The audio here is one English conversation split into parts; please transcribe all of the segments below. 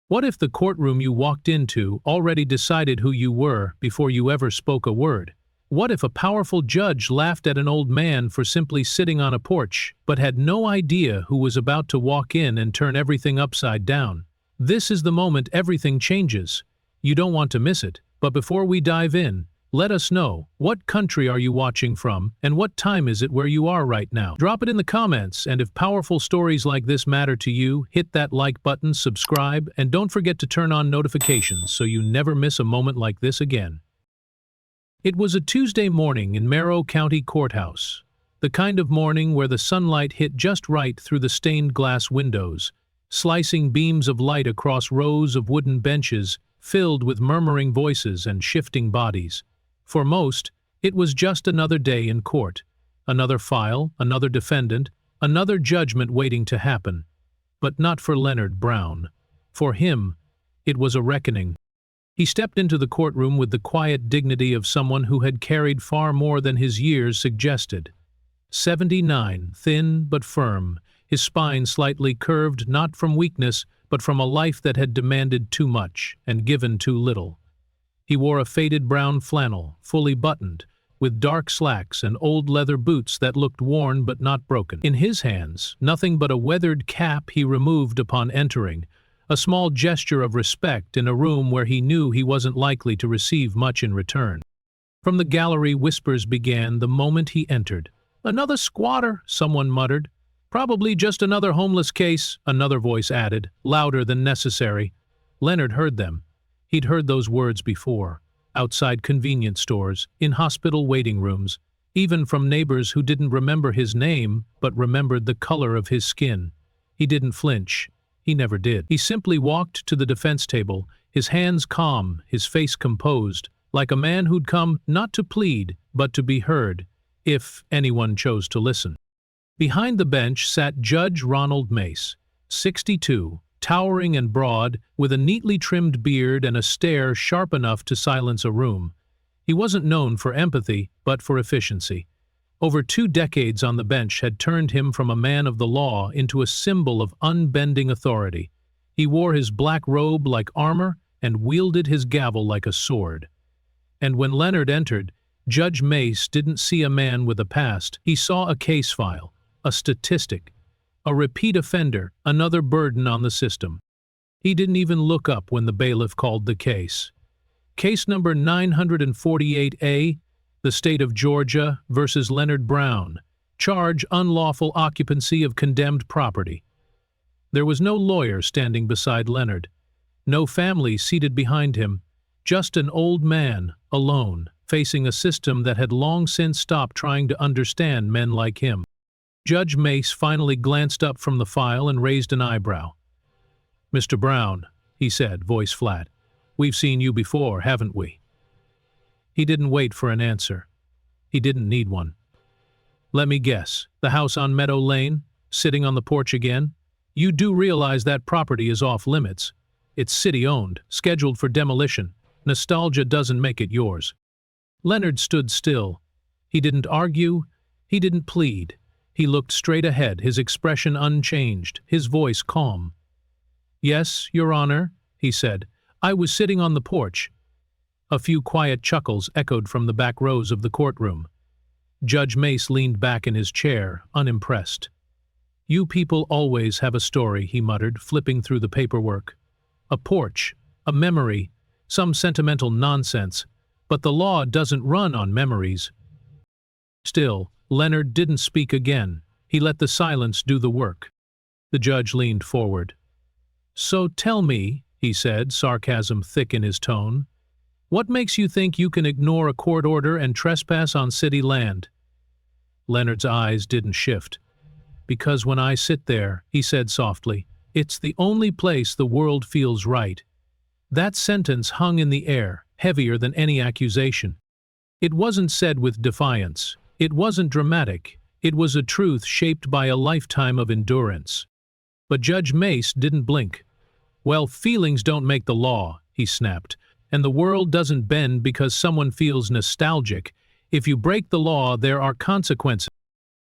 What if the courtroom you walked into already decided who you were before you ever spoke a word? What if a powerful judge laughed at an old man for simply sitting on a porch, but had no idea who was about to walk in and turn everything upside down? This is the moment everything changes. You don't want to miss it. But before we dive in, let us know, what country are you watching from, and what time is it where you are right now? Drop it in the comments, and if powerful stories like this matter to you, hit that like button, subscribe, and don't forget to turn on notifications so you never miss a moment like this again. It was a Tuesday morning in Merrill County Courthouse, the kind of morning where the sunlight hit just right through the stained glass windows, slicing beams of light across rows of wooden benches filled with murmuring voices and shifting bodies. For most, it was just another day in court, another file, another defendant, another judgment waiting to happen. But not for Leonard Brown. For him, it was a reckoning. He stepped into the courtroom with the quiet dignity of someone who had carried far more than his years suggested. 79, thin but firm, his spine slightly curved not from weakness, but from a life that had demanded too much and given too little. He wore a faded brown flannel, fully buttoned, with dark slacks and old leather boots that looked worn but not broken. In his hands, nothing but a weathered cap he removed upon entering, a small gesture of respect in a room where he knew he wasn't likely to receive much in return. From the gallery, whispers began the moment he entered. "Another squatter," someone muttered. "Probably just another homeless case," another voice added, louder than necessary. Leonard heard them. He'd heard those words before, outside convenience stores, in hospital waiting rooms, even from neighbors who didn't remember his name but remembered the color of his skin. He didn't flinch. He never did. He simply walked to the defense table, his hands calm, his face composed, like a man who'd come not to plead, but to be heard, if anyone chose to listen. Behind the bench sat Judge Ronald Mace, 62, towering and broad, with a neatly trimmed beard and a stare sharp enough to silence a room. He wasn't known for empathy, but for efficiency. Over 2 decades on the bench had turned him from a man of the law into a symbol of unbending authority. He wore his black robe like armor and wielded his gavel like a sword. And when Leonard entered, Judge Mace didn't see a man with a past. He saw a case file, a statistic, a repeat offender, another burden on the system. He didn't even look up when the bailiff called the case. Case number 948A, the state of Georgia versus Leonard Brown. Charge: unlawful occupancy of condemned property. There was no lawyer standing beside Leonard, no family seated behind him, just an old man, alone, facing a system that had long since stopped trying to understand men like him. Judge Mace finally glanced up from the file and raised an eyebrow. "Mr. Brown," he said, voice flat, "we've seen you before, haven't we?" He didn't wait for an answer. He didn't need one. "Let me guess, the house on Meadow Lane, sitting on the porch again? You do realize that property is off limits. It's city-owned, scheduled for demolition. Nostalgia doesn't make it yours." Leonard stood still. He didn't argue. He didn't plead. He looked straight ahead, his expression unchanged, his voice calm. "Yes, Your Honor," he said. "I was sitting on the porch." A few quiet chuckles echoed from the back rows of the courtroom. Judge Mace leaned back in his chair, unimpressed. "You people always have a story," he muttered, flipping through the paperwork. "A porch, a memory, some sentimental nonsense, but the law doesn't run on memories." Still, Leonard didn't speak again. He let the silence do the work. The judge leaned forward. "So tell me," he said, sarcasm thick in his tone, "what makes you think you can ignore a court order and trespass on city land?" Leonard's eyes didn't shift. "Because when I sit there," he said softly, "it's the only place the world feels right." That sentence hung in the air, heavier than any accusation. It wasn't said with defiance. It wasn't dramatic. It was a truth shaped by a lifetime of endurance. But Judge Mace didn't blink. "Well, feelings don't make the law," he snapped, "and the world doesn't bend because someone feels nostalgic. If you break the law, there are consequences."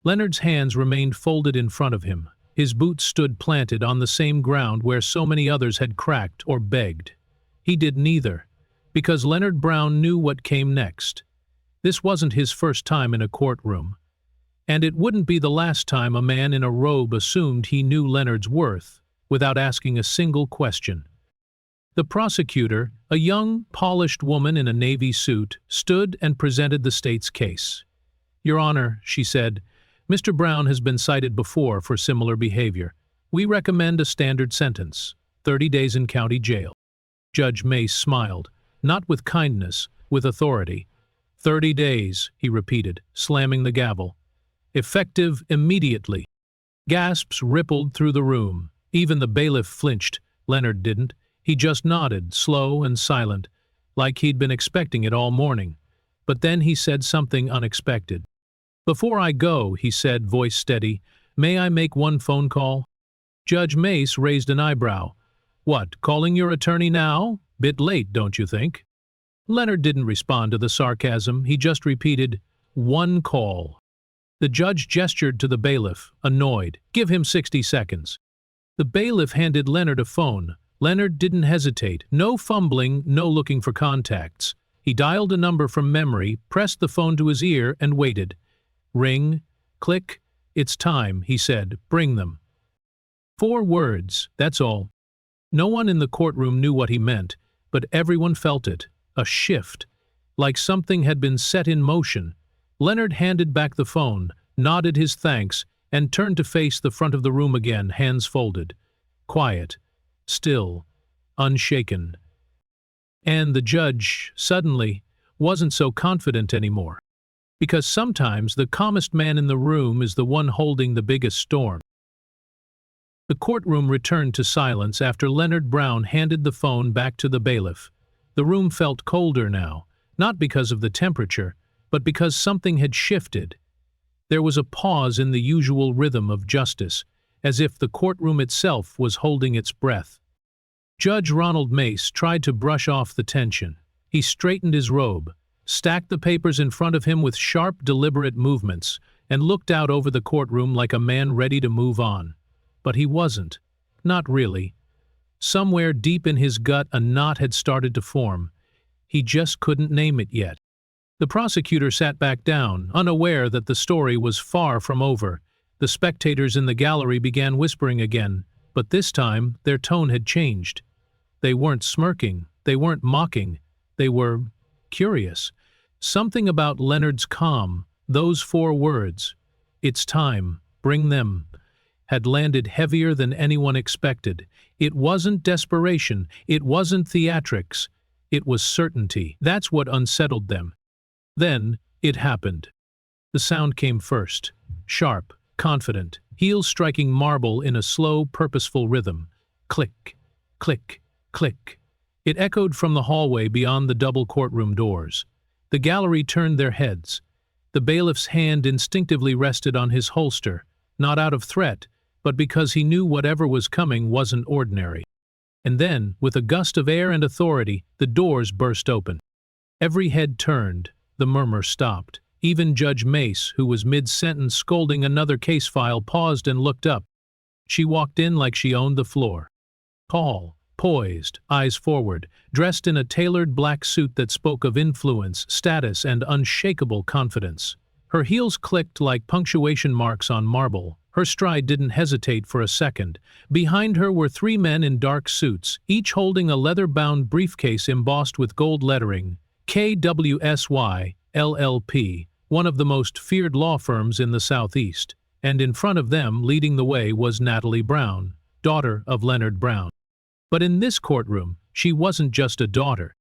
Leonard's hands remained folded in front of him, His boots stood planted on the same ground where so many others had cracked or begged. He did neither, because Leonard Brown knew what came next. This wasn't his first time in a courtroom, and it wouldn't be the last time a man in a robe assumed he knew Leonard's worth without asking a single question. The prosecutor, a young, polished woman in a navy suit, stood and presented the state's case. "Your Honor," she said, "Mr. Brown has been cited before for similar behavior. We recommend a standard sentence, 30 days in county jail." Judge Mace smiled, not with kindness, with authority. 30 days, he repeated, slamming the gavel. "Effective immediately." Gasps rippled through the room. Even the bailiff flinched. Leonard didn't. He just nodded, slow and silent, like he'd been expecting it all morning. But then he said something unexpected. "Before I go," he said, voice steady, "may I make one phone call?" Judge Mace raised an eyebrow. "What, calling your attorney now? Bit late, don't you think?" Leonard didn't respond to the sarcasm. He just repeated, "One call." The judge gestured to the bailiff, annoyed. "Give him 60 seconds. The bailiff handed Leonard a phone. Leonard didn't hesitate. No fumbling, no looking for contacts. He dialed a number from memory, pressed the phone to his ear, and waited. Ring, click. "It's time," he said. "Bring them." 4 words, that's all. No one in the courtroom knew what he meant, but everyone felt it. A shift. Like something had been set in motion. Leonard handed back the phone, nodded his thanks, and turned to face the front of the room again, hands folded. Quiet. Still. Unshaken. And the judge, suddenly, wasn't so confident anymore. Because sometimes the calmest man in the room is the one holding the biggest storm. The courtroom returned to silence after Leonard Brown handed the phone back to the bailiff. The room felt colder now, not because of the temperature, but because something had shifted. There was a pause in the usual rhythm of justice, as if the courtroom itself was holding its breath. Judge Ronald Mace tried to brush off the tension. He straightened his robe, stacked the papers in front of him with sharp, deliberate movements, and looked out over the courtroom like a man ready to move on. But he wasn't. Not really. Somewhere deep in his gut a knot had started to form. He just couldn't name it yet. The prosecutor sat back down, unaware that the story was far from over. The spectators in the gallery began whispering again, but this time their tone had changed. They weren't smirking, they weren't mocking, they were curious. Something about Leonard's calm, those 4 words, "It's time, bring them," had landed heavier than anyone expected. It wasn't desperation, it wasn't theatrics, it was certainty. That's what unsettled them. Then, it happened. The sound came first, sharp, confident, heels striking marble in a slow, purposeful rhythm. Click, click, click. It echoed from the hallway beyond the double courtroom doors. The gallery turned their heads. The bailiff's hand instinctively rested on his holster, not out of threat, but because he knew whatever was coming wasn't ordinary. And then, with a gust of air and authority, the doors burst open. Every head turned, the murmur stopped. Even Judge Mace, who was mid-sentence scolding another case file, paused and looked up. She walked in like she owned the floor. Tall, poised, eyes forward, dressed in a tailored black suit that spoke of influence, status, and unshakable confidence. Her heels clicked like punctuation marks on marble. Her stride didn't hesitate for a second. Behind her were 3 men in dark suits, each holding a leather-bound briefcase embossed with gold lettering. KWSY, LLP, one of the most feared law firms in the Southeast. And in front of them, leading the way, was Natalie Brown, daughter of Leonard Brown. But in this courtroom, she wasn't just a daughter.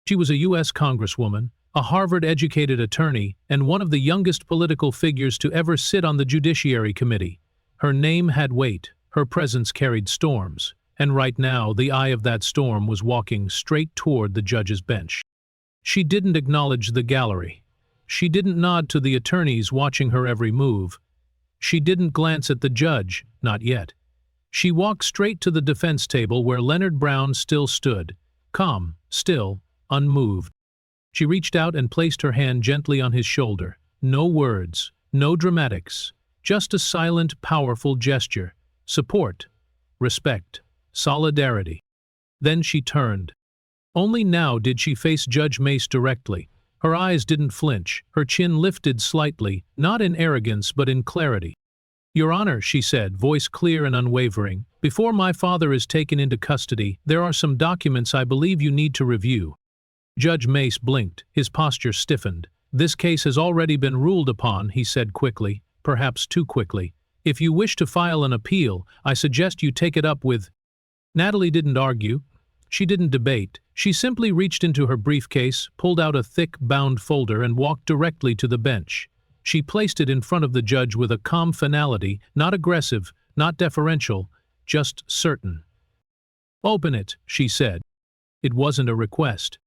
She was a U.S. Congresswoman, a Harvard-educated attorney, and one of the youngest political figures to ever sit on the Judiciary Committee. Her name had weight, her presence carried storms, and right now the eye of that storm was walking straight toward the judge's bench. She didn't acknowledge the gallery. She didn't nod to the attorneys watching her every move. She didn't glance at the judge, not yet. She walked straight to the defense table where Leonard Brown still stood, calm, still, unmoved. She reached out and placed her hand gently on his shoulder. No words, no dramatics, just a silent, powerful gesture. support, respect, solidarity. Then she turned. Only now did she face Judge Mace directly. Her eyes didn't flinch, her chin lifted slightly, not in arrogance but in clarity. "Your Honor," she said, voice clear and unwavering, "before my father is taken into custody, there are some documents I believe you need to review." Judge Mace blinked, his posture stiffened. "This case has already been ruled upon," he said quickly, perhaps too quickly. "If you wish to file an appeal, I suggest you take it up with—" Natalie didn't argue. She didn't debate. She simply reached into her briefcase, pulled out a thick, bound folder and walked directly to the bench. She placed it in front of the judge with a calm finality, not aggressive, not deferential, just certain. "Open it," she said. It wasn't a request.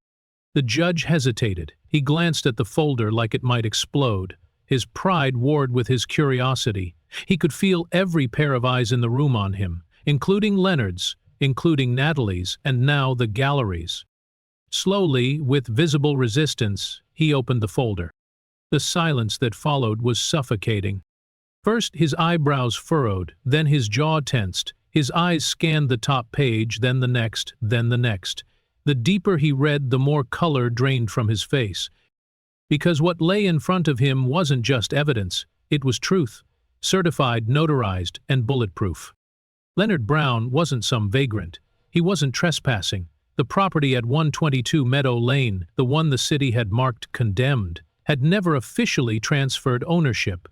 The judge hesitated. He glanced at the folder like it might explode. His pride warred with his curiosity. He could feel every pair of eyes in the room on him, including Leonard's, including Natalie's, and now the gallery's. Slowly, with visible resistance, he opened the folder. The silence that followed was suffocating. First his eyebrows furrowed, then his jaw tensed. His eyes scanned the top page, then the next, then the next. The deeper he read, the more color drained from his face. Because what lay in front of him wasn't just evidence, it was truth, certified, notarized, and bulletproof. Leonard Brown wasn't some vagrant. He wasn't trespassing. The property at 122 Meadow Lane, the one the city had marked condemned, had never officially transferred ownership.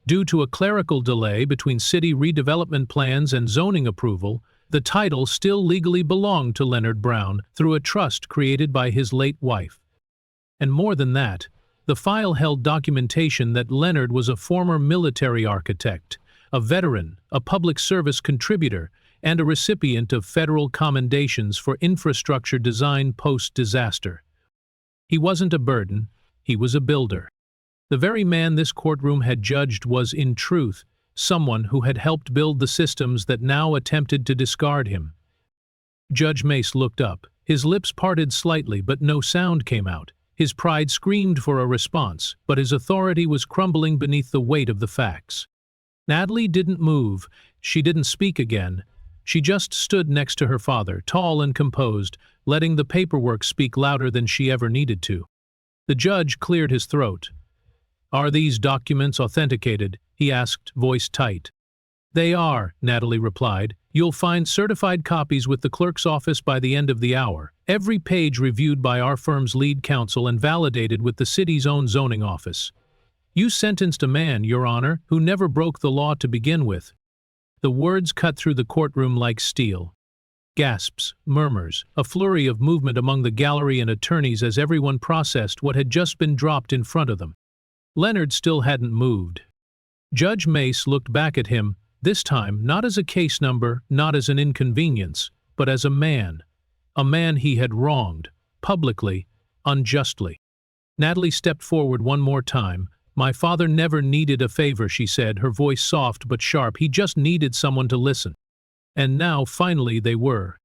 Due to a clerical delay between city redevelopment plans and zoning approval, the title still legally belonged to Leonard Brown through a trust created by his late wife. And more than that, the file held documentation that Leonard was a former military architect, a veteran, a public service contributor, and a recipient of federal commendations for infrastructure design post-disaster. He wasn't a burden, he was a builder. The very man this courtroom had judged was, in truth, someone who had helped build the systems that now attempted to discard him. Judge Mace looked up. His lips parted slightly, but no sound came out. His pride screamed for a response, but his authority was crumbling beneath the weight of the facts. Natalie didn't move. She didn't speak again. She just stood next to her father, tall and composed, letting the paperwork speak louder than she ever needed to. The judge cleared his throat. "Are these documents authenticated?" he asked, voice tight. "They are," Natalie replied. "You'll find certified copies with the clerk's office by the end of the hour. Every page reviewed by our firm's lead counsel and validated with the city's own zoning office. You sentenced a man, Your Honor, who never broke the law to begin with." The words cut through the courtroom like steel. Gasps, murmurs, a flurry of movement among the gallery and attorneys as everyone processed what had just been dropped in front of them. Leonard still hadn't moved. Judge Mace looked back at him, this time not as a case number, not as an inconvenience, but as a man he had wronged, publicly, unjustly. Natalie stepped forward one more time. "My father never needed a favor," she said, her voice soft but sharp. "He just needed someone to listen." And now, finally, they were.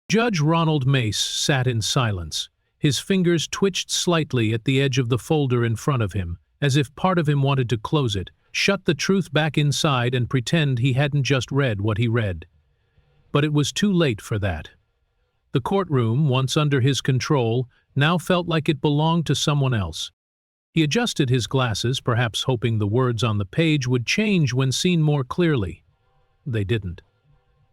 Judge Ronald Mace sat in silence. His fingers twitched slightly at the edge of the folder in front of him, as if part of him wanted to close it, shut the truth back inside and pretend he hadn't just read what he read. But it was too late for that. The courtroom, once under his control, now felt like it belonged to someone else. He adjusted his glasses, perhaps hoping the words on the page would change when seen more clearly. They didn't.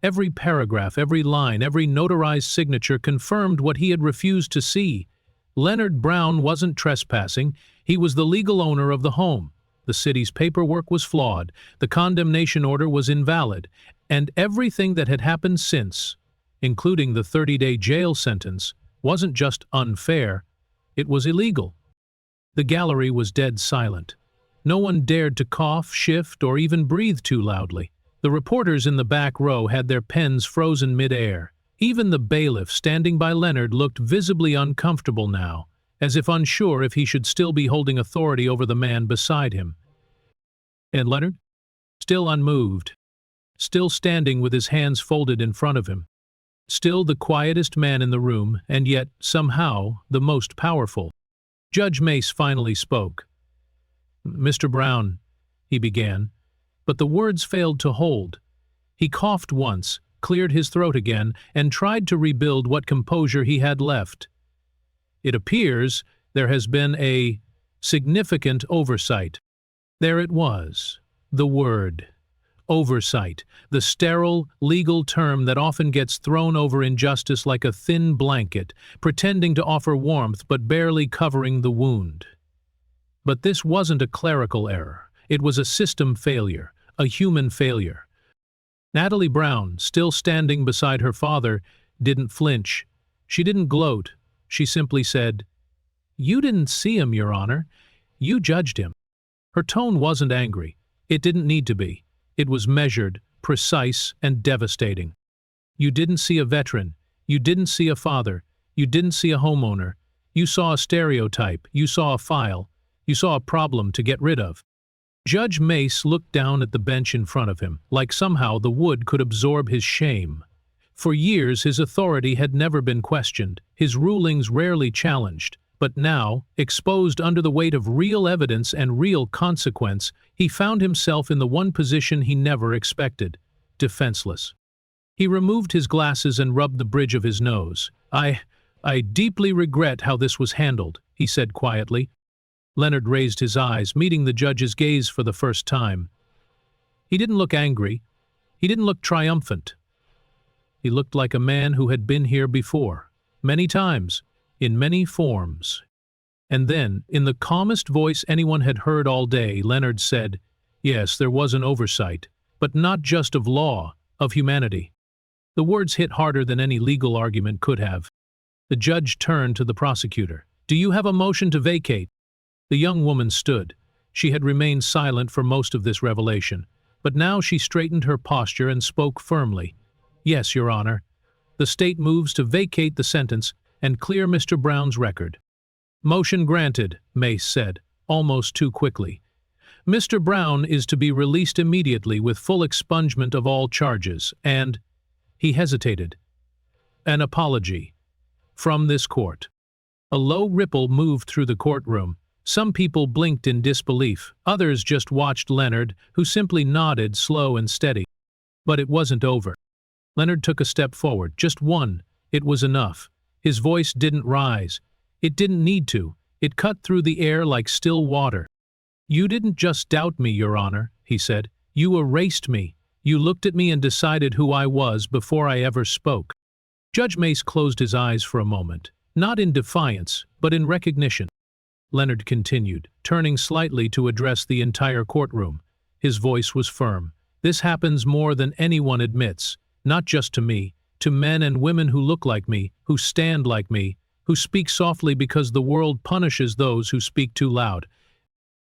Every paragraph, every line, every notarized signature confirmed what he had refused to see. Leonard Brown wasn't trespassing. He was the legal owner of the home. The city's paperwork was flawed. The condemnation order was invalid. And everything that had happened since, including the 30-day jail sentence, wasn't just unfair. It was illegal. The gallery was dead silent. No one dared to cough, shift, or even breathe too loudly. The reporters in the back row had their pens frozen mid-air. Even the bailiff standing by Leonard looked visibly uncomfortable now, as if unsure if he should still be holding authority over the man beside him. And Leonard? Still unmoved. Still standing with his hands folded in front of him. Still the quietest man in the room, and yet, somehow, the most powerful. Judge Mace finally spoke. "Mr. Brown," he began, but the words failed to hold. He coughed once, cleared his throat again, and tried to rebuild what composure he had left. "It appears there has been a significant oversight." There it was, the word. Oversight, the sterile, legal term that often gets thrown over injustice like a thin blanket, pretending to offer warmth but barely covering the wound. But this wasn't a clerical error. It was a system failure, a human failure. Natalie Brown, still standing beside her father, didn't flinch. She didn't gloat. She simply said, "You didn't see him, Your Honor. You judged him." Her tone wasn't angry. It didn't need to be. It was measured, precise, and devastating. "You didn't see a veteran. You didn't see a father. You didn't see a homeowner. You saw a stereotype. You saw a file. You saw a problem to get rid of." Judge Mace looked down at the bench in front of him, like somehow the wood could absorb his shame. For years his authority had never been questioned, his rulings rarely challenged. But now, exposed under the weight of real evidence and real consequence, he found himself in the one position he never expected: defenseless. He removed his glasses and rubbed the bridge of his nose. I deeply regret how this was handled," he said quietly. Leonard raised his eyes, meeting the judge's gaze for the first time. He didn't look angry. He didn't look triumphant. He looked like a man who had been here before, many times, in many forms. And then, in the calmest voice anyone had heard all day, Leonard said, "Yes, there was an oversight, but not just of law, of humanity." The words hit harder than any legal argument could have. The judge turned to the prosecutor. "Do you have a motion to vacate?" The young woman stood. She had remained silent for most of this revelation, but now she straightened her posture and spoke firmly. "Yes, Your Honor. The state moves to vacate the sentence and clear Mr. Brown's record." "Motion granted," Mace said, almost too quickly. "Mr. Brown is to be released immediately with full expungement of all charges, and—" he hesitated. "An apology. From this court." A low ripple moved through the courtroom. Some people blinked in disbelief, others just watched Leonard, who simply nodded, slow and steady. But it wasn't over. Leonard took a step forward, just one. It was enough. His voice didn't rise. It didn't need to. It cut through the air like still water. "You didn't just doubt me, Your Honor," he said. "You erased me. You looked at me and decided who I was before I ever spoke." Judge Mace closed his eyes for a moment, not in defiance, but in recognition. Leonard continued, turning slightly to address the entire courtroom. His voice was firm. "This happens more than anyone admits, not just to me, to men and women who look like me, who stand like me, who speak softly because the world punishes those who speak too loud."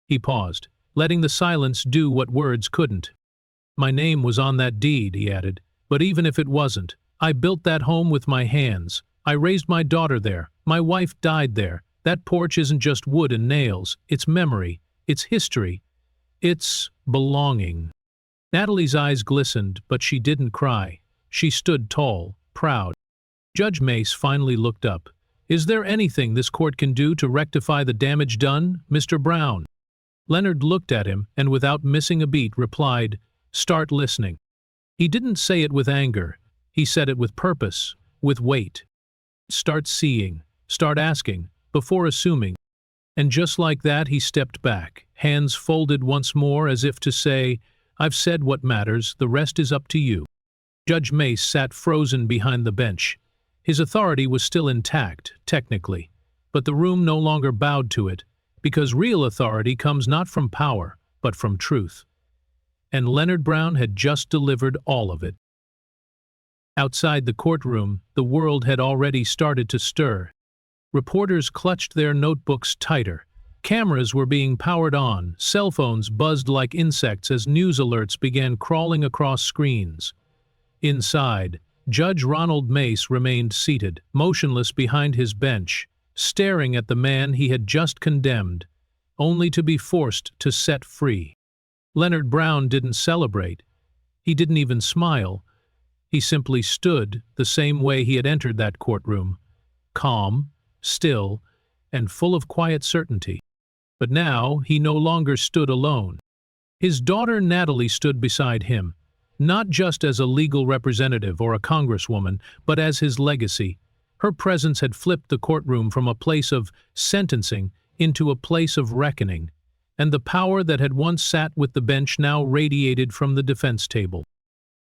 He paused, letting the silence do what words couldn't. "My name was on that deed," he added, "but even if it wasn't, I built that home with my hands. I raised my daughter there. My wife died there. That porch isn't just wood and nails. It's memory. It's history. It's belonging." Natalie's eyes glistened, but she didn't cry. She stood tall, proud. Judge Mace finally looked up. "Is there anything this court can do to rectify the damage done, Mr. Brown?" Leonard looked at him and without missing a beat replied, "Start listening." He didn't say it with anger. He said it with purpose, with weight. Start seeing, start asking, before assuming. And just like that he stepped back, hands folded once more as if to say, "I've said what matters, the rest is up to you." Judge Mace sat frozen behind the bench. His authority was still intact, technically, but the room no longer bowed to it, because real authority comes not from power, but from truth. And Leonard Brown had just delivered all of it. Outside the courtroom, the world had already started to stir. Reporters clutched their notebooks tighter. Cameras were being powered on, cell phones buzzed like insects as news alerts began crawling across screens. Inside, Judge Ronald Mace remained seated, motionless behind his bench, staring at the man he had just condemned, only to be forced to set free. Leonard Brown didn't celebrate. He didn't even smile. He simply stood the same way he had entered that courtroom, calm, still, and full of quiet certainty. But now he no longer stood alone. His daughter Natalie stood beside him, not just as a legal representative or a congresswoman, but as his legacy. Her presence had flipped the courtroom from a place of sentencing into a place of reckoning, and the power that had once sat with the bench now radiated from the defense table.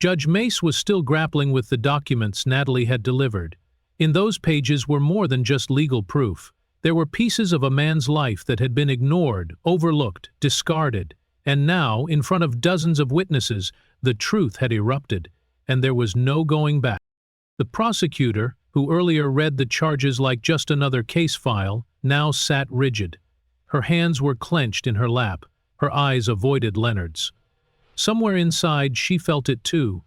Judge Mace was still grappling with the documents Natalie had delivered. In those pages were more than just legal proof. There were pieces of a man's life that had been ignored, overlooked, discarded, and now, in front of dozens of witnesses, the truth had erupted, and there was no going back. The prosecutor, who earlier read the charges like just another case file, now sat rigid. Her hands were clenched in her lap, her eyes avoided Leonard's. Somewhere inside she felt it too.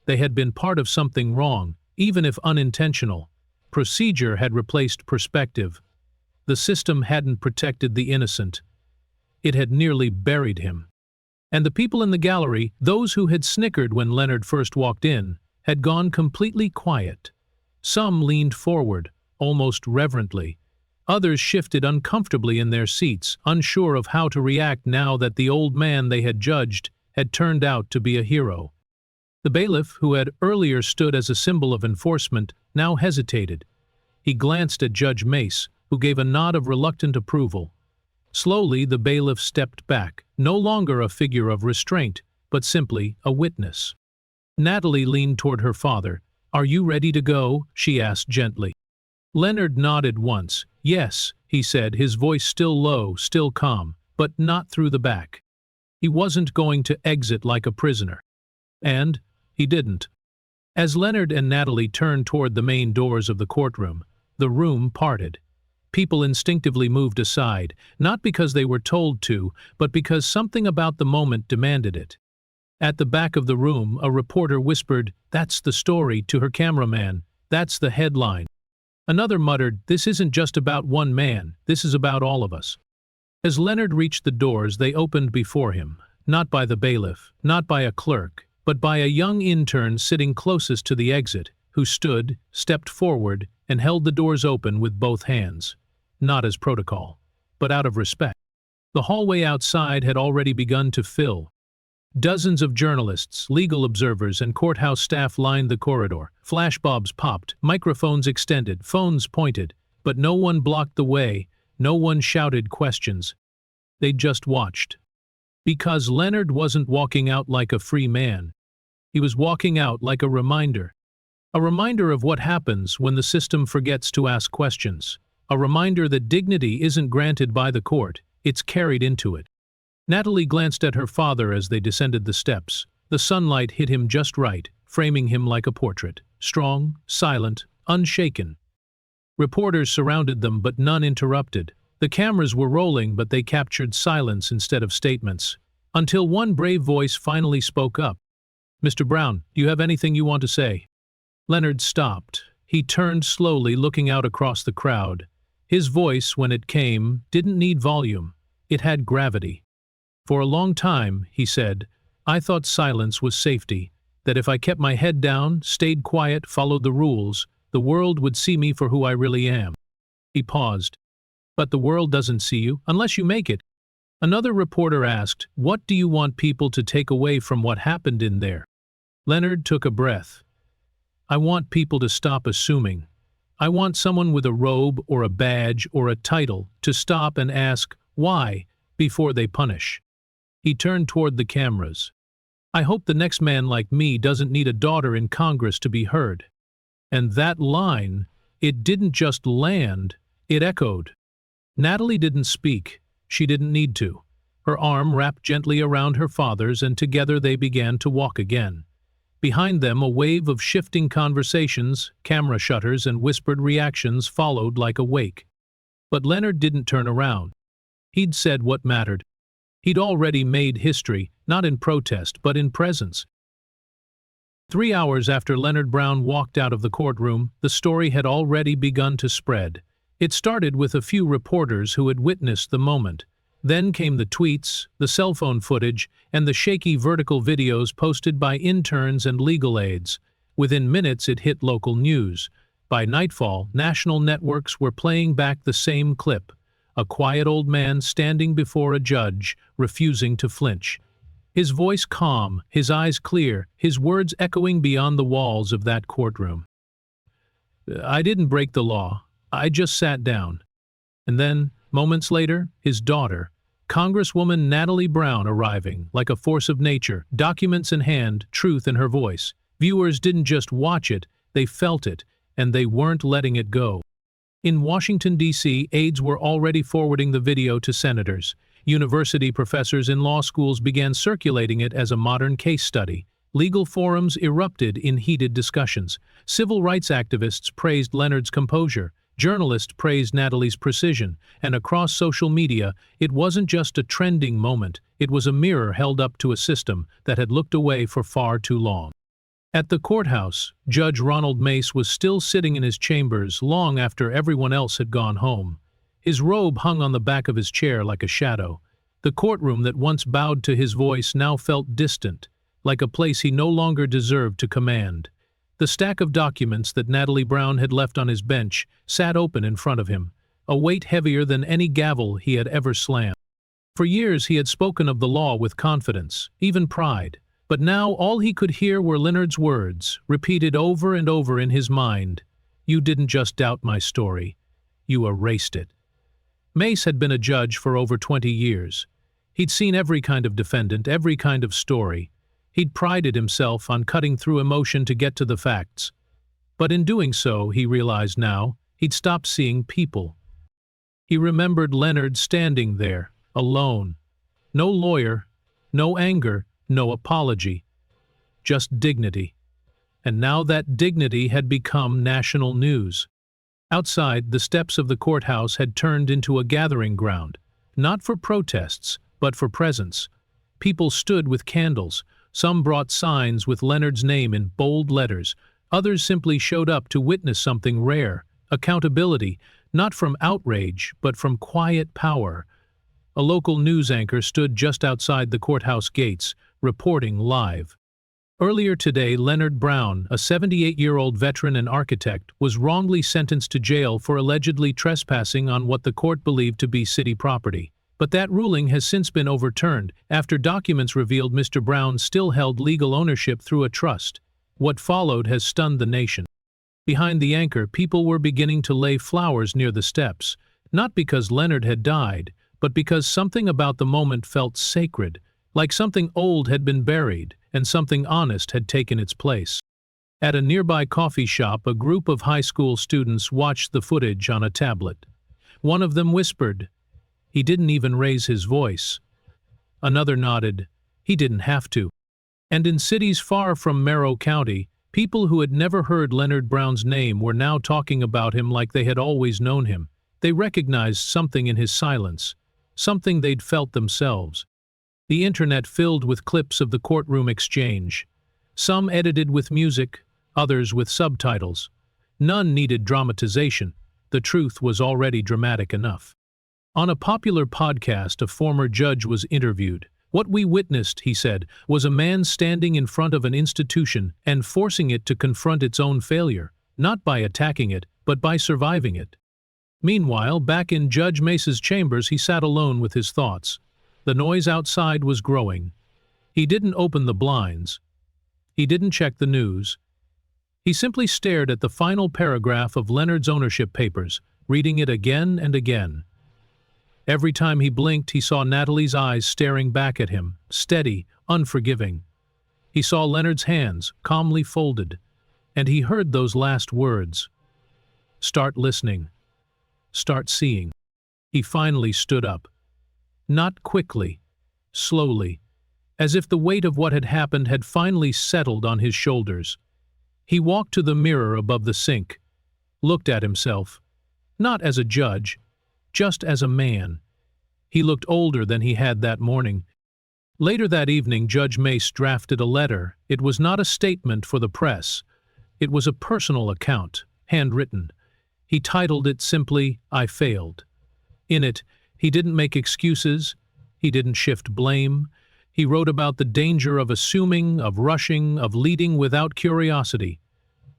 They had been part of something wrong, even if unintentional. Procedure had replaced perspective. The system hadn't protected the innocent. It had nearly buried him. And the people in the gallery, those who had snickered when Leonard first walked in, had gone completely quiet. Some leaned forward, almost reverently. Others shifted uncomfortably in their seats, unsure of how to react now that the old man they had judged had turned out to be a hero. The bailiff, who had earlier stood as a symbol of enforcement, now hesitated. He glanced at Judge Mace, who gave a nod of reluctant approval. Slowly the bailiff stepped back, no longer a figure of restraint, but simply a witness. Natalie leaned toward her father. "Are you ready to go?" she asked gently. Leonard nodded once. "Yes," he said, his voice still low, still calm, but not through the back. He wasn't going to exit like a prisoner. And he didn't. As Leonard and Natalie turned toward the main doors of the courtroom, the room parted. People instinctively moved aside, not because they were told to, but because something about the moment demanded it. At the back of the room, a reporter whispered, "That's the story," to her cameraman. "That's the headline." Another muttered, "This isn't just about one man, this is about all of us." As Leonard reached the doors, they opened before him, not by the bailiff, not by a clerk, but by a young intern sitting closest to the exit, who stood, stepped forward, and held the doors open with both hands. Not as protocol, but out of respect. The hallway outside had already begun to fill. Dozens of journalists, legal observers, and courthouse staff lined the corridor. Flashbulbs popped, microphones extended, phones pointed, but no one blocked the way, no one shouted questions. They just watched. Because Leonard wasn't walking out like a free man. He was walking out like a reminder. A reminder of what happens when the system forgets to ask questions. A reminder that dignity isn't granted by the court, it's carried into it. Natalie glanced at her father as they descended the steps. The sunlight hit him just right, framing him like a portrait. Strong, silent, unshaken. Reporters surrounded them, but none interrupted. The cameras were rolling, but they captured silence instead of statements. Until one brave voice finally spoke up. "Mr. Brown, do you have anything you want to say?" Leonard stopped. He turned slowly, looking out across the crowd. His voice, when it came, didn't need volume. It had gravity. "For a long time," he said, "I thought silence was safety, that if I kept my head down, stayed quiet, followed the rules, the world would see me for who I really am." He paused. "But the world doesn't see you, unless you make it." Another reporter asked, "What do you want people to take away from what happened in there?" Leonard took a breath. "I want people to stop assuming. I want someone with a robe or a badge or a title to stop and ask, why, before they punish." He turned toward the cameras. "I hope the next man like me doesn't need a daughter in Congress to be heard." And that line, it didn't just land, it echoed. Natalie didn't speak. She didn't need to. Her arm wrapped gently around her father's, and together they began to walk again. Behind them, a wave of shifting conversations, camera shutters, and whispered reactions followed like a wake. But Leonard didn't turn around. He'd said what mattered. He'd already made history, not in protest, but in presence. 3 hours after Leonard Brown walked out of the courtroom, the story had already begun to spread. It started with a few reporters who had witnessed the moment. Then came the tweets, the cell phone footage, and the shaky vertical videos posted by interns and legal aides. Within minutes it hit local news. By nightfall, national networks were playing back the same clip. A quiet old man standing before a judge, refusing to flinch. His voice calm, his eyes clear, his words echoing beyond the walls of that courtroom. "I didn't break the law. I just sat down." And then, moments later, his daughter, Congresswoman Natalie Brown, arriving, like a force of nature, documents in hand, truth in her voice. Viewers didn't just watch it, they felt it, and they weren't letting it go. In Washington, D.C., aides were already forwarding the video to senators. University professors in law schools began circulating it as a modern case study. Legal forums erupted in heated discussions. Civil rights activists praised Leonard's composure. Journalists praised Natalie's precision. And across social media, it wasn't just a trending moment. It was a mirror held up to a system that had looked away for far too long. At the courthouse, Judge Ronald Mace was still sitting in his chambers long after everyone else had gone home. His robe hung on the back of his chair like a shadow. The courtroom that once bowed to his voice now felt distant, like a place he no longer deserved to command. The stack of documents that Natalie Brown had left on his bench sat open in front of him, a weight heavier than any gavel he had ever slammed. For years he had spoken of the law with confidence, even pride. But now all he could hear were Leonard's words, repeated over and over in his mind. "You didn't just doubt my story. You erased it." Mace had been a judge for over 20 years. He'd seen every kind of defendant, every kind of story. He'd prided himself on cutting through emotion to get to the facts. But in doing so, he realized now, he'd stopped seeing people. He remembered Leonard standing there, alone. No lawyer, no anger, no apology, just dignity. And now that dignity had become national news. Outside, the steps of the courthouse had turned into a gathering ground, not for protests, but for presence. People stood with candles. Some brought signs with Leonard's name in bold letters. Others simply showed up to witness something rare, accountability, not from outrage, but from quiet power. A local news anchor stood just outside the courthouse gates, reporting live. Earlier today, Leonard Brown, a 78-year-old veteran and architect, was wrongly sentenced to jail for allegedly trespassing on what the court believed to be city property. But that ruling has since been overturned after documents revealed Mr. Brown still held legal ownership through a trust. What followed has stunned the nation. Behind the anchor, people were beginning to lay flowers near the steps, not because Leonard had died, but because something about the moment felt sacred, like something old had been buried and something honest had taken its place. At a nearby coffee shop, a group of high school students watched the footage on a tablet. One of them whispered, "He didn't even raise his voice." Another nodded, "He didn't have to." And in cities far from Merrow County, people who had never heard Leonard Brown's name were now talking about him like they had always known him. They recognized something in his silence, something they'd felt themselves. The internet filled with clips of the courtroom exchange. Some edited with music, others with subtitles. None needed dramatization. The truth was already dramatic enough. On a popular podcast, a former judge was interviewed. "What we witnessed," he said, "was a man standing in front of an institution and forcing it to confront its own failure, not by attacking it, but by surviving it." Meanwhile, back in Judge Mace's chambers, he sat alone with his thoughts. The noise outside was growing. He didn't open the blinds. He didn't check the news. He simply stared at the final paragraph of Leonard's ownership papers, reading it again and again. Every time he blinked, he saw Natalie's eyes staring back at him, steady, unforgiving. He saw Leonard's hands, calmly folded, and he heard those last words. "Start listening. Start seeing." He finally stood up. Not quickly, slowly, as if the weight of what had happened had finally settled on his shoulders. He walked to the mirror above the sink, looked at himself, not as a judge, just as a man. He looked older than he had that morning. Later that evening, Judge Mace drafted a letter. It was not a statement for the press. It was a personal account, handwritten. He titled it simply, "I Failed." In it, he didn't make excuses. He didn't shift blame. He wrote about the danger of assuming, of rushing, of leading without curiosity.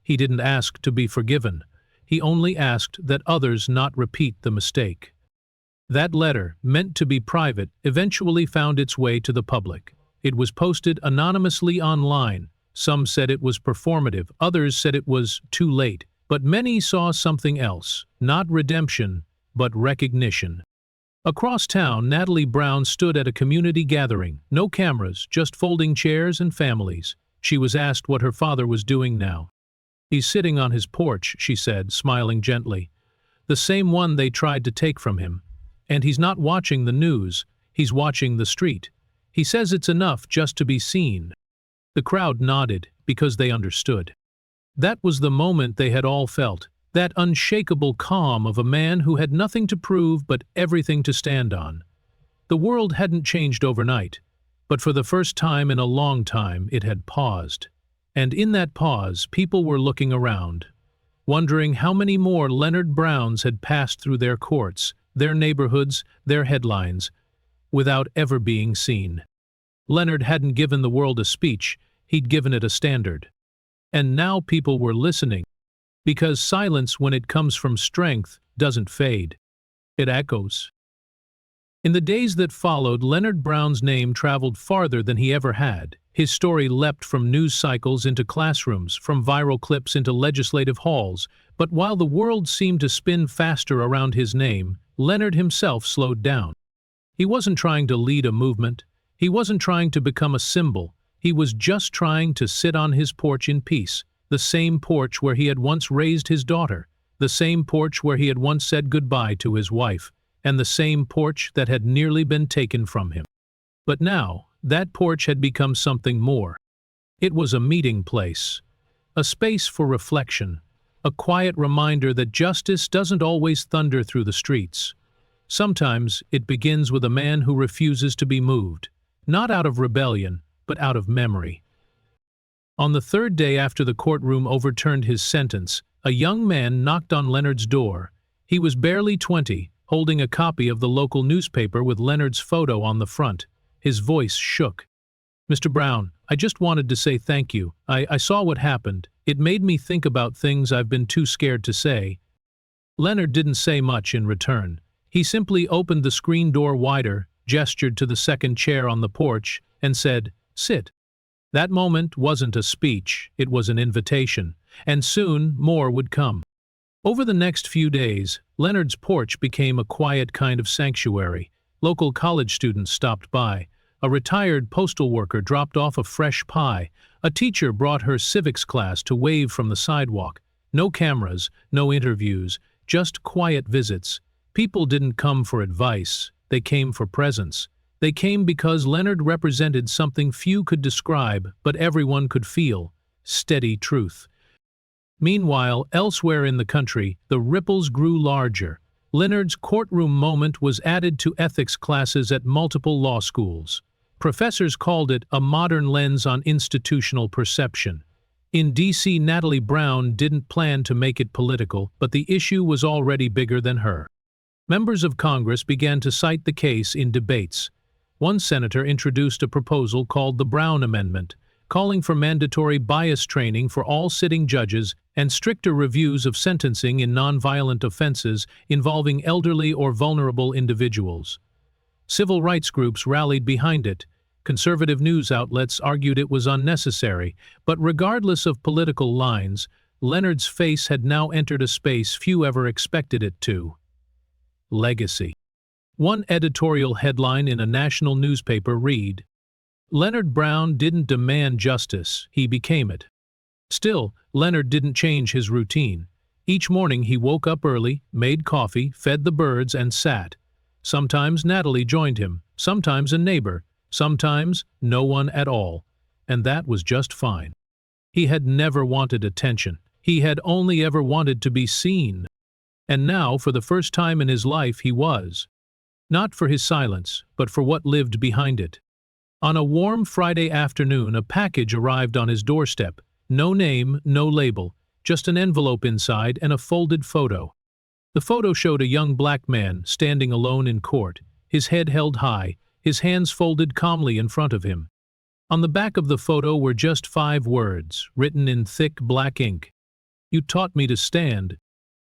He didn't ask to be forgiven. He only asked that others not repeat the mistake. That letter, meant to be private, eventually found its way to the public. It was posted anonymously online. Some said it was performative, others said it was too late, but many saw something else, not redemption, but recognition. Across town, Natalie Brown stood at a community gathering, no cameras, just folding chairs and families. She was asked what her father was doing now. "He's sitting on his porch," she said, smiling gently. "The same one they tried to take from him. And he's not watching the news, he's watching the street. He says it's enough just to be seen." The crowd nodded, because they understood. That was the moment they had all felt, that unshakable calm of a man who had nothing to prove but everything to stand on. The world hadn't changed overnight, but for the first time in a long time it had paused. And in that pause, people were looking around, wondering how many more Leonard Browns had passed through their courts, their neighborhoods, their headlines, without ever being seen. Leonard hadn't given the world a speech, he'd given it a standard. And now people were listening, because silence, when it comes from strength, doesn't fade. It echoes. In the days that followed, Leonard Brown's name traveled farther than he ever had. His story leapt from news cycles into classrooms, from viral clips into legislative halls. But while the world seemed to spin faster around his name, Leonard himself slowed down. He wasn't trying to lead a movement. He wasn't trying to become a symbol. He was just trying to sit on his porch in peace, the same porch where he had once raised his daughter, the same porch where he had once said goodbye to his wife, and the same porch that had nearly been taken from him. But now, that porch had become something more. It was a meeting place, a space for reflection, a quiet reminder that justice doesn't always thunder through the streets. Sometimes it begins with a man who refuses to be moved, not out of rebellion, but out of memory. On the third day after the courtroom overturned his sentence, a young man knocked on Leonard's door. He was barely 20, holding a copy of the local newspaper with Leonard's photo on the front. His voice shook. "Mr. Brown, I just wanted to say thank you. I saw what happened. It made me think about things I've been too scared to say." Leonard didn't say much in return. He simply opened the screen door wider, gestured to the second chair on the porch, and said, "Sit." That moment wasn't a speech, it was an invitation, and soon more would come. Over the next few days, Leonard's porch became a quiet kind of sanctuary. Local college students stopped by. A retired postal worker dropped off a fresh pie. A teacher brought her civics class to wave from the sidewalk. No cameras, no interviews, just quiet visits. People didn't come for advice, they came for presence. They came because Leonard represented something few could describe, but everyone could feel: steady truth. Meanwhile, elsewhere in the country, the ripples grew larger. Leonard's courtroom moment was added to ethics classes at multiple law schools. Professors called it a modern lens on institutional perception. In D.C., Natalie Brown didn't plan to make it political, but the issue was already bigger than her. Members of Congress began to cite the case in debates. One senator introduced a proposal called the Brown Amendment, calling for mandatory bias training for all sitting judges and stricter reviews of sentencing in nonviolent offenses involving elderly or vulnerable individuals. Civil rights groups rallied behind it. Conservative news outlets argued it was unnecessary, but regardless of political lines, Leonard's face had now entered a space few ever expected it to. Legacy. One editorial headline in a national newspaper read, "Leonard Brown didn't demand justice, he became it." Still, Leonard didn't change his routine. Each morning he woke up early, made coffee, fed the birds, and sat. Sometimes Natalie joined him, sometimes a neighbor, sometimes no one at all, and that was just fine. He had never wanted attention. He had only ever wanted to be seen. And now, for the first time in his life, he was. Not for his silence, but for what lived behind it. On a warm Friday afternoon, a package arrived on his doorstep. No name, no label, just an envelope inside and a folded photo. The photo showed a young black man standing alone in court, his head held high, his hands folded calmly in front of him. On the back of the photo were just 5 words, written in thick black ink. "You taught me to stand."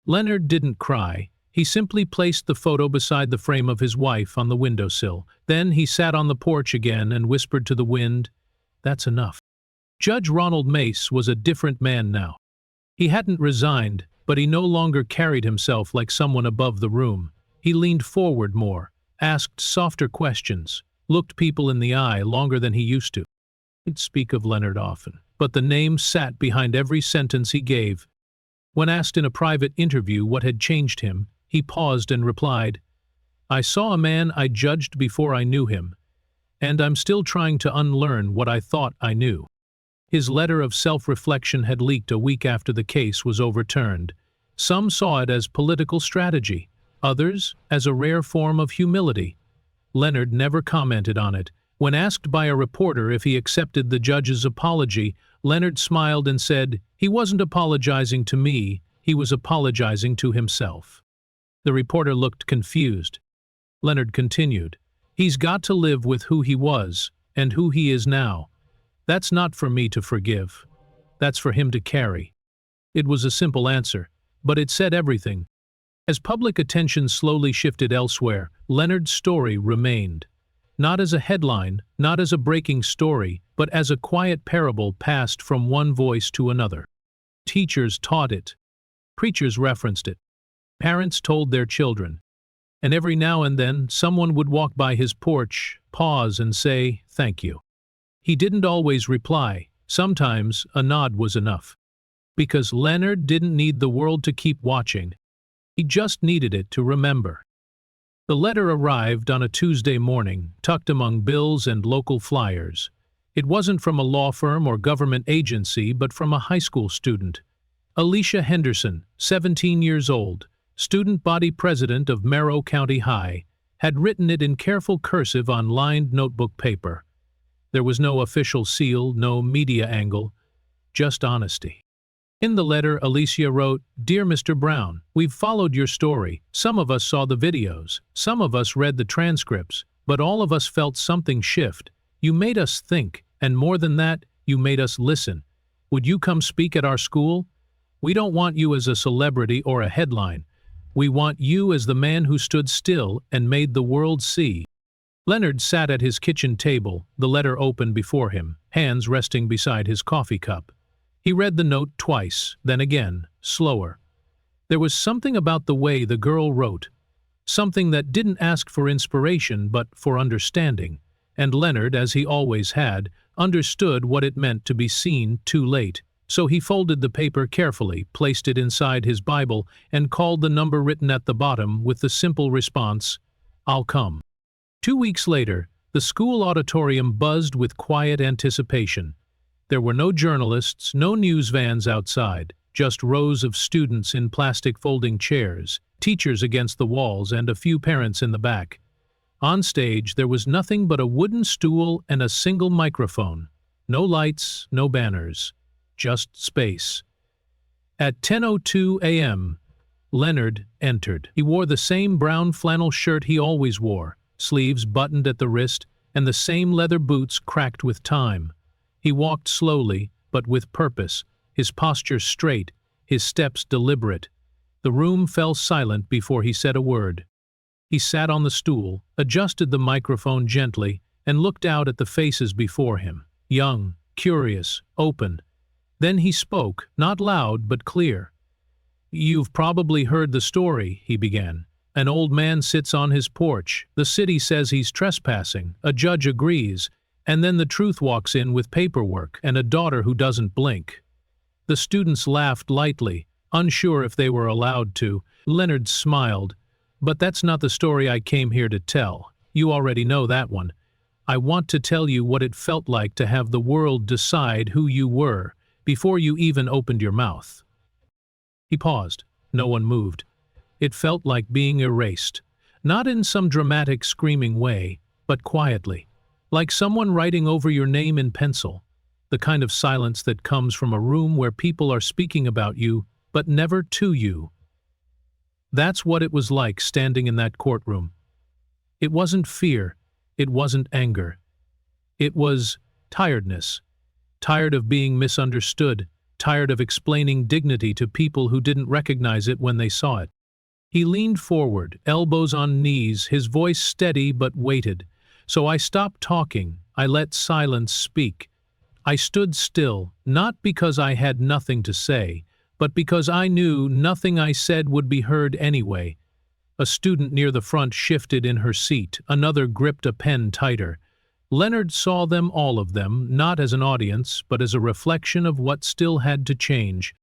Leonard didn't cry. He simply placed the photo beside the frame of his wife on the windowsill. Then he sat on the porch again and whispered to the wind, "That's enough." Judge Ronald Mace was a different man now. He hadn't resigned, but he no longer carried himself like someone above the room. He leaned forward more, asked softer questions, looked people in the eye longer than he used to. He'd speak of Leonard often, but the name sat behind every sentence he gave. When asked in a private interview what had changed him, he paused and replied, "I saw a man I judged before I knew him, and I'm still trying to unlearn what I thought I knew." His letter of self-reflection had leaked a week after the case was overturned. Some saw it as political strategy, others as a rare form of humility. Leonard never commented on it. When asked by a reporter if he accepted the judge's apology, Leonard smiled and said, "He wasn't apologizing to me, he was apologizing to himself." The reporter looked confused. Leonard continued, "He's got to live with who he was and who he is now. That's not for me to forgive. That's for him to carry." It was a simple answer, but it said everything. As public attention slowly shifted elsewhere, Leonard's story remained. Not as a headline, not as a breaking story, but as a quiet parable passed from one voice to another. Teachers taught it. Preachers referenced it. Parents told their children. And every now and then, someone would walk by his porch, pause and say, "Thank you." He didn't always reply. Sometimes a nod was enough. Because Leonard didn't need the world to keep watching. He just needed it to remember. The letter arrived on a Tuesday morning, tucked among bills and local flyers. It wasn't from a law firm or government agency, but from a high school student. Alicia Henderson, 17 years old, student body president of Merrow County High, had written it in careful cursive on lined notebook paper. There was no official seal, no media angle, just honesty. In the letter, Alicia wrote, "Dear Mr. Brown, we've followed your story. Some of us saw the videos, some of us read the transcripts, but all of us felt something shift. You made us think, and more than that, you made us listen. Would you come speak at our school? We don't want you as a celebrity or a headline. We want you as the man who stood still and made the world see." Leonard sat at his kitchen table, the letter open before him, hands resting beside his coffee cup. He read the note twice, then again, slower. There was something about the way the girl wrote, something that didn't ask for inspiration but for understanding, and Leonard, as he always had, understood what it meant to be seen too late. So he folded the paper carefully, placed it inside his Bible, and called the number written at the bottom with the simple response, "I'll come." 2 weeks later, the school auditorium buzzed with quiet anticipation. There were no journalists, no news vans outside, just rows of students in plastic folding chairs, teachers against the walls, and a few parents in the back. On stage, there was nothing but a wooden stool and a single microphone. No lights, no banners. Just space. At 10:02 a.m., Leonard entered. He wore the same brown flannel shirt he always wore, sleeves buttoned at the wrist, and the same leather boots cracked with time. He walked slowly, but with purpose, his posture straight, his steps deliberate. The room fell silent before he said a word. He sat on the stool, adjusted the microphone gently, and looked out at the faces before him, young, curious, open. Then he spoke, not loud but clear. "You've probably heard the story," he began. "An old man sits on his porch. The city says he's trespassing. A judge agrees. And then the truth walks in with paperwork and a daughter who doesn't blink." The students laughed lightly, unsure if they were allowed to. Leonard smiled. "But that's not the story I came here to tell. You already know that one. I want to tell you what it felt like to have the world decide who you were before you even opened your mouth." He paused. No one moved. It felt like being erased. Not in some dramatic, screaming way, but quietly. Like someone writing over your name in pencil. The kind of silence that comes from a room where people are speaking about you, but never to you. That's what it was like standing in that courtroom. It wasn't fear. It wasn't anger. It was tiredness. Tired of being misunderstood. Tired of explaining dignity to people who didn't recognize it when they saw it. He leaned forward, elbows on knees, his voice steady but weighted. So I stopped talking, I let silence speak. I stood still, not because I had nothing to say, but because I knew nothing I said would be heard anyway. A student near the front shifted in her seat, another gripped a pen tighter. Leonard saw them, all of them, not as an audience, but as a reflection of what still had to change.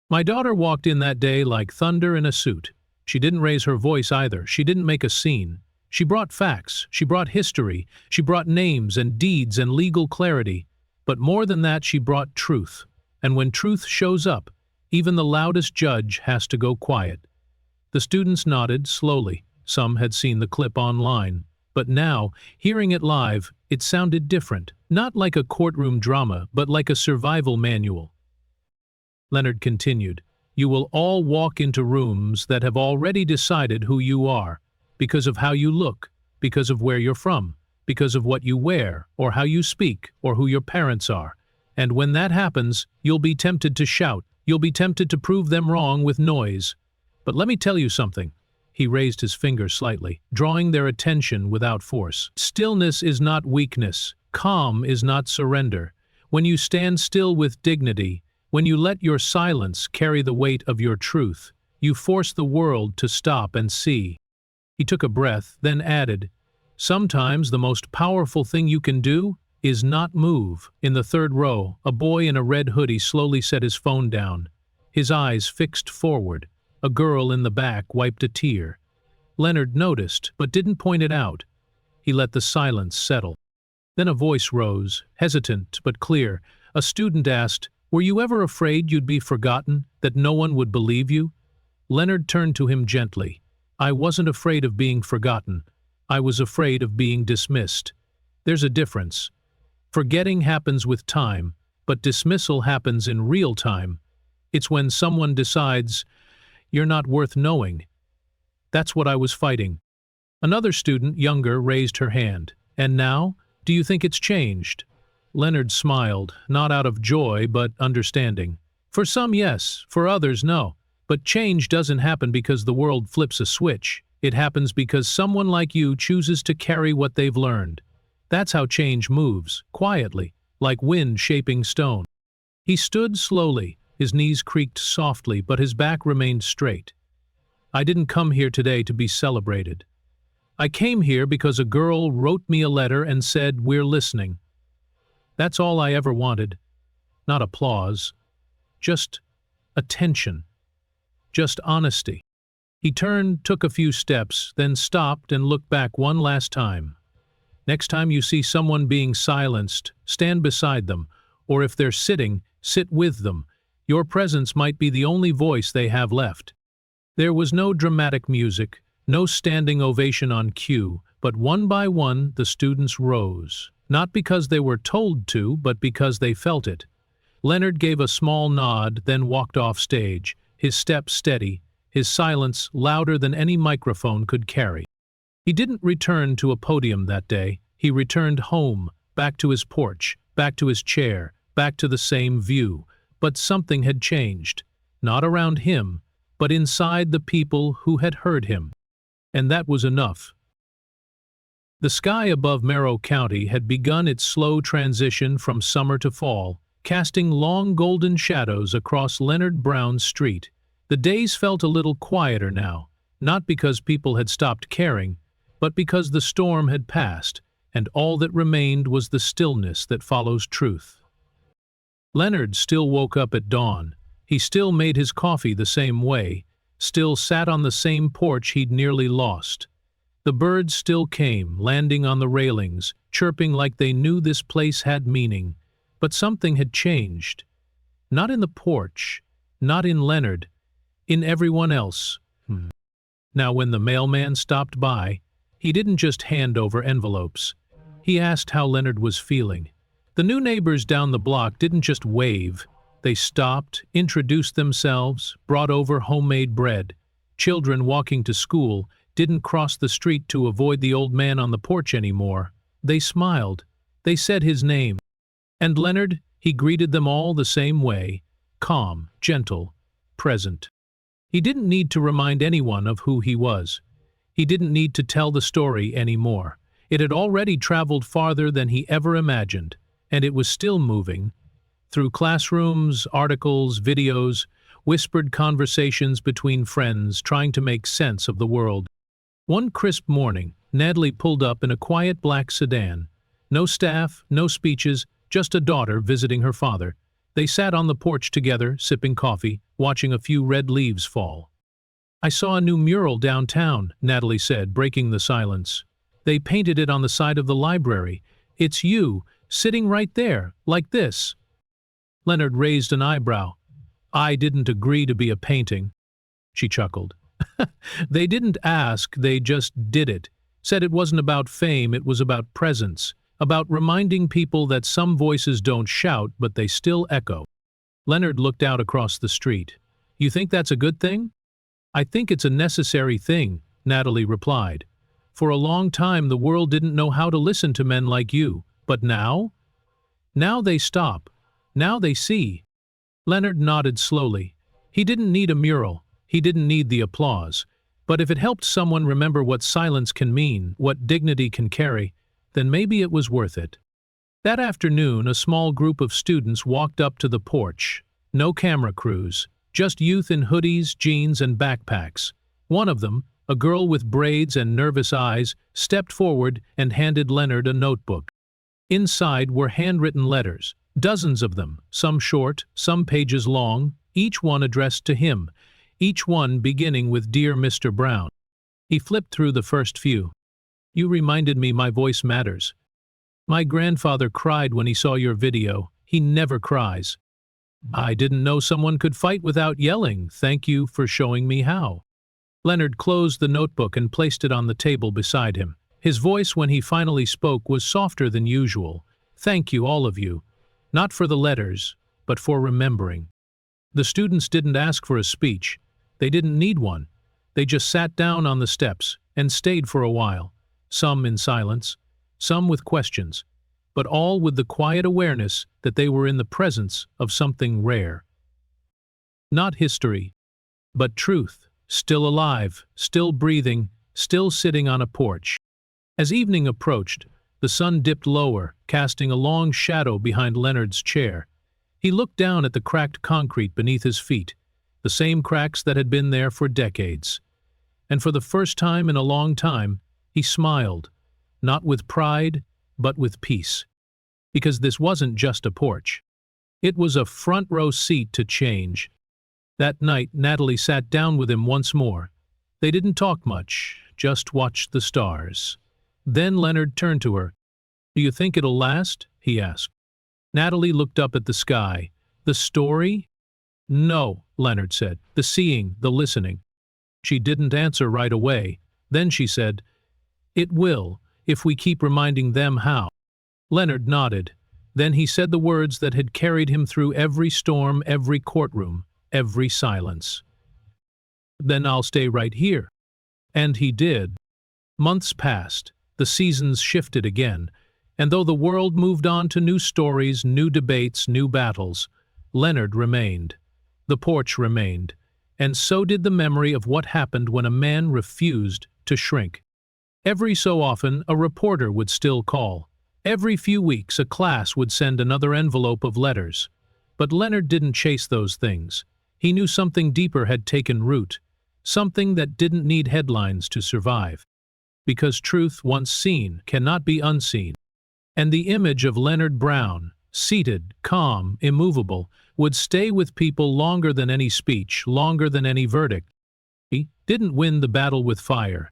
My daughter walked in that day like thunder in a suit. She didn't raise her voice either, she didn't make a scene. She brought facts, she brought history, she brought names and deeds and legal clarity. But more than that, she brought truth. And when truth shows up, even the loudest judge has to go quiet. The students nodded slowly. Some had seen the clip online. But now, hearing it live, it sounded different. Not like a courtroom drama, but like a survival manual. Leonard continued, "You will all walk into rooms that have already decided who you are, because of how you look, because of where you're from, because of what you wear, or how you speak, or who your parents are. And when that happens, you'll be tempted to shout, you'll be tempted to prove them wrong with noise. But let me tell you something." He raised his finger slightly, drawing their attention without force. "Stillness is not weakness. Calm is not surrender. When you stand still with dignity, when you let your silence carry the weight of your truth, you force the world to stop and see." He took a breath, then added, "Sometimes the most powerful thing you can do is not move." In the third row, a boy in a red hoodie slowly set his phone down, his eyes fixed forward. A girl in the back wiped a tear. Leonard noticed, but didn't point it out. He let the silence settle. Then a voice rose, hesitant but clear. A student asked, "Were you ever afraid you'd be forgotten, that no one would believe you?" Leonard turned to him gently. "I wasn't afraid of being forgotten. I was afraid of being dismissed. There's a difference. Forgetting happens with time, but dismissal happens in real time. It's when someone decides, you're not worth knowing. That's what I was fighting." Another student, younger, raised her hand. "And now? Do you think it's changed?" Leonard smiled, not out of joy but understanding. "For some, yes. For others, no. But change doesn't happen because the world flips a switch. It happens because someone like you chooses to carry what they've learned. That's how change moves, quietly, like wind shaping stone." He stood slowly. His knees creaked softly, but his back remained straight. "I didn't come here today to be celebrated. I came here because a girl wrote me a letter and said, 'We're listening.' That's all I ever wanted. Not applause. Just attention. Just honesty." He turned, took a few steps, then stopped and looked back one last time. "Next time you see someone being silenced, stand beside them, or if they're sitting, sit with them. Your presence might be the only voice they have left." There was no dramatic music, no standing ovation on cue, but one by one the students rose. Not because they were told to, but because they felt it. Leonard gave a small nod, then walked off stage, his step steady, his silence louder than any microphone could carry. He didn't return to a podium that day. He returned home, back to his porch, back to his chair, back to the same view. But something had changed, not around him, but inside the people who had heard him. And that was enough. The sky above Merrill County had begun its slow transition from summer to fall, casting long golden shadows across Leonard Brown's street. The days felt a little quieter now, not because people had stopped caring, but because the storm had passed, and all that remained was the stillness that follows truth. Leonard still woke up at dawn. He still made his coffee the same way, still sat on the same porch he'd nearly lost. The birds still came, landing on the railings, chirping like they knew this place had meaning. But something had changed. Not in the porch, not in Leonard, in everyone else. Now when the mailman stopped by, he didn't just hand over envelopes. He asked how Leonard was feeling. The new neighbors down the block didn't just wave. They stopped, introduced themselves, brought over homemade bread. Children walking to school didn't cross the street to avoid the old man on the porch anymore. They smiled. They said his name. And Leonard, he greeted them all the same way, calm, gentle, present. He didn't need to remind anyone of who he was. He didn't need to tell the story anymore. It had already traveled farther than he ever imagined, and it was still moving. Through classrooms, articles, videos, whispered conversations between friends trying to make sense of the world. One crisp morning, Natalie pulled up in a quiet black sedan. No staff, no speeches, just a daughter visiting her father. They sat on the porch together, sipping coffee, watching a few red leaves fall. "I saw a new mural downtown," Natalie said, breaking the silence. "They painted it on the side of the library. It's you, sitting right there, like this." Leonard raised an eyebrow. "I didn't agree to be a painting." She chuckled. "They didn't ask, they just did it. Said it wasn't about fame, it was about presence. About reminding people that some voices don't shout, but they still echo." Leonard looked out across the street. "You think that's a good thing?" "I think it's a necessary thing," Natalie replied. "For a long time the world didn't know how to listen to men like you. But now? Now they stop. Now they see." Leonard nodded slowly. He didn't need a mural. He didn't need the applause. But if it helped someone remember what silence can mean, what dignity can carry, then maybe it was worth it. That afternoon, a small group of students walked up to the porch. No camera crews, just youth in hoodies, jeans, and backpacks. One of them, a girl with braids and nervous eyes, stepped forward and handed Leonard a notebook. Inside were handwritten letters, dozens of them, some short, some pages long, each one addressed to him, each one beginning with "Dear Mr. Brown." He flipped through the first few. "You reminded me my voice matters. My grandfather cried when he saw your video. He never cries. I didn't know someone could fight without yelling. Thank you for showing me how." Leonard closed the notebook and placed it on the table beside him. His voice when he finally spoke was softer than usual. "Thank you, all of you. Not for the letters, but for remembering." The students didn't ask for a speech. They didn't need one. They just sat down on the steps and stayed for a while, some in silence, some with questions, but all with the quiet awareness that they were in the presence of something rare. Not history, but truth, still alive, still breathing, still sitting on a porch. As evening approached, the sun dipped lower, casting a long shadow behind Leonard's chair. He looked down at the cracked concrete beneath his feet, the same cracks that had been there for decades. And for the first time in a long time, he smiled, not with pride, but with peace. Because this wasn't just a porch. It was a front-row seat to change. That night, Natalie sat down with him once more. They didn't talk much, just watched the stars. Then Leonard turned to her. "Do you think it'll last?" he asked. Natalie looked up at the sky. "The story?" "No," Leonard said. "The seeing, the listening." She didn't answer right away. Then she said, "It will, if we keep reminding them how." Leonard nodded. Then he said the words that had carried him through every storm, every courtroom, every silence. "Then I'll stay right here." And he did. Months passed. The seasons shifted again. And though the world moved on to new stories, new debates, new battles, Leonard remained. The porch remained. And so did the memory of what happened when a man refused to shrink. Every so often, a reporter would still call. Every few weeks, a class would send another envelope of letters. But Leonard didn't chase those things. He knew something deeper had taken root, something that didn't need headlines to survive. Because truth, once seen, cannot be unseen. And the image of Leonard Brown, seated, calm, immovable, would stay with people longer than any speech, longer than any verdict. He didn't win the battle with fire.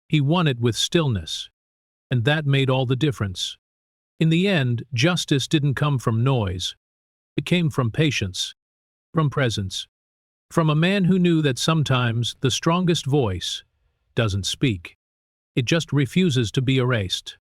He won it with stillness. And that made all the difference. In the end, justice didn't come from noise. It came from patience, from presence, from a man who knew that sometimes the strongest voice doesn't speak. It just refuses to be erased.